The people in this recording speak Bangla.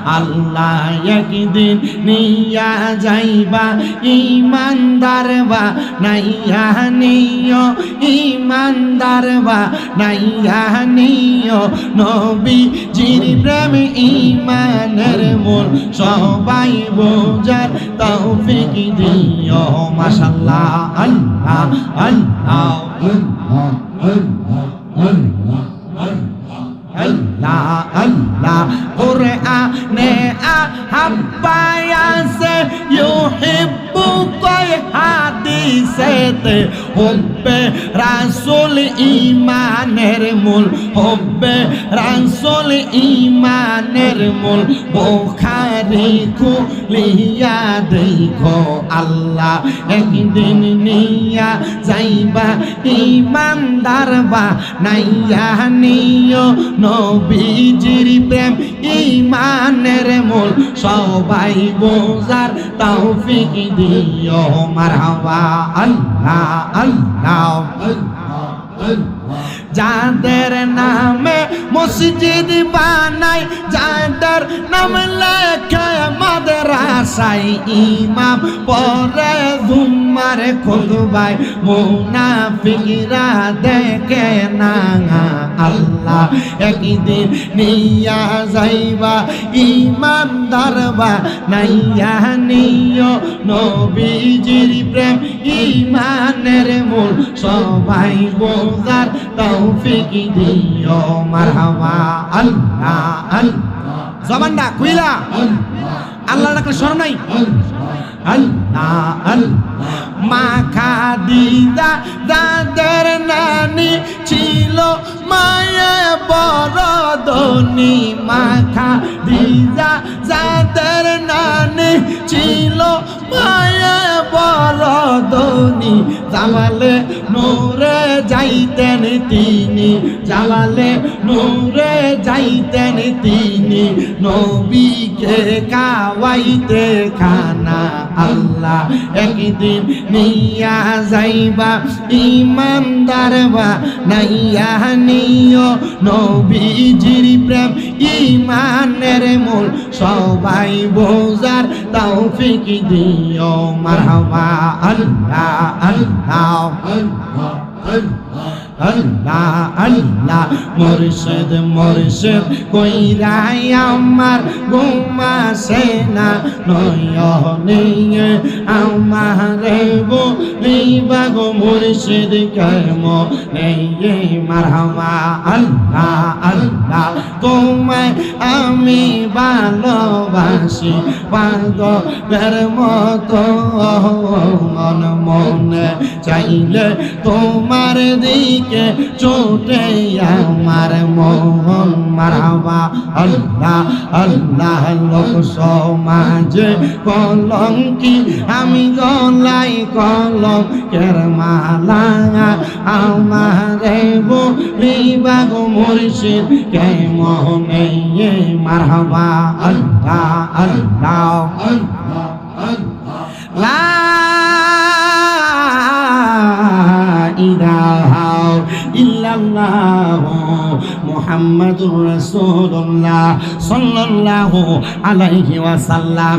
আল্লাহ একদিন নিয়া যাইবা ইমানদার বা নাইয়া নিও ইমানদার বা নাইয়া নিও নবীজির প্রেম ইমানের মূল সবাই বোঝার তৌফিক দিও মাশাআল্লাহ আল্লাহ আল্লাহ আল্লাহ আল্লাহ কুরআনে আহাব্বায়াসে ইউহিব্বুকা হাদিসেতে হুব্বে রাসূল ইমানের মূল হুব্বে রাসূল ইমানের মূল বুখারী খুলিয়া দেখো আল্লাহ একদিন নিয়া যাইবা ইমানদার বা নাইয়া নিও নবীজির প্রেম ইমানের মূল সবাই বোঝার তৌফিক দিও মারহাবা আল্লাহ আল্লাহ যাদের নামে মসজিদ বানাই যাদের নাম লেখে মাদ্রাসায় ইমাম পরে জুম্মার খুতবায় মুনাফিকরা দেখে না আল্লাহ একদিন নিয়া যাইবা ইমানদার বা নাইয়া নিও নবীজির প্রেম ইমানের মূল সবাই বোঝার তৌফিক দিও মারহাবা আল্লাহ আল্লাহ জবানটা কইলা আল্লাহ ডাকলে শরম নাই আল্লাহ আল্লাহ মা খাদিজা যাদের নানি ছিল মায়ে বড় ধনী মা খাদিজা যাদের নানি ছিল মায়ে বড় ধনী জালালে নূরে যাইতেন তিনি জালালে নূরে যাইতেন তিনি নবীকে খাওয়াইতে খানা আল্লাহ একদিন নিয়া যাইবা ইমানদার বা নাইয়া নিও নবীজির প্রেম ইমানের মূল সবাই বোঝার তৌফিক দিও মারহাবা আল্লাহ আল্লাহ আল্লাহ আল্লাহ মুর্শিদ মুর্শিদ কইরাই আমার ঘুমাসে না নয়নে আমারে বলিবা গো মুর্শিদ কর্ম নেই মারহাবা আল্লাহ আল্লাহ তোমায় আমি ভালোবাসি পাগলের মতো মনে চাইলে তোমার দিকে ছোটে আমার মোহন মারহাবা আল্লাহ আল্লাহ লোক সমাজে কলঙ্কি আমি গলাই কলঙ্কের মালা আমারে বলিবা গো মুর্শিদ কেমন মারহাবা আল্লাহ আল্লাহ লা ইলাহা ইল্লাল্লাহ মুহাম্মাদুর রাসূলুল্লাহ সাল্লাল্লাহু আলাইহি ওয়াসাল্লাম।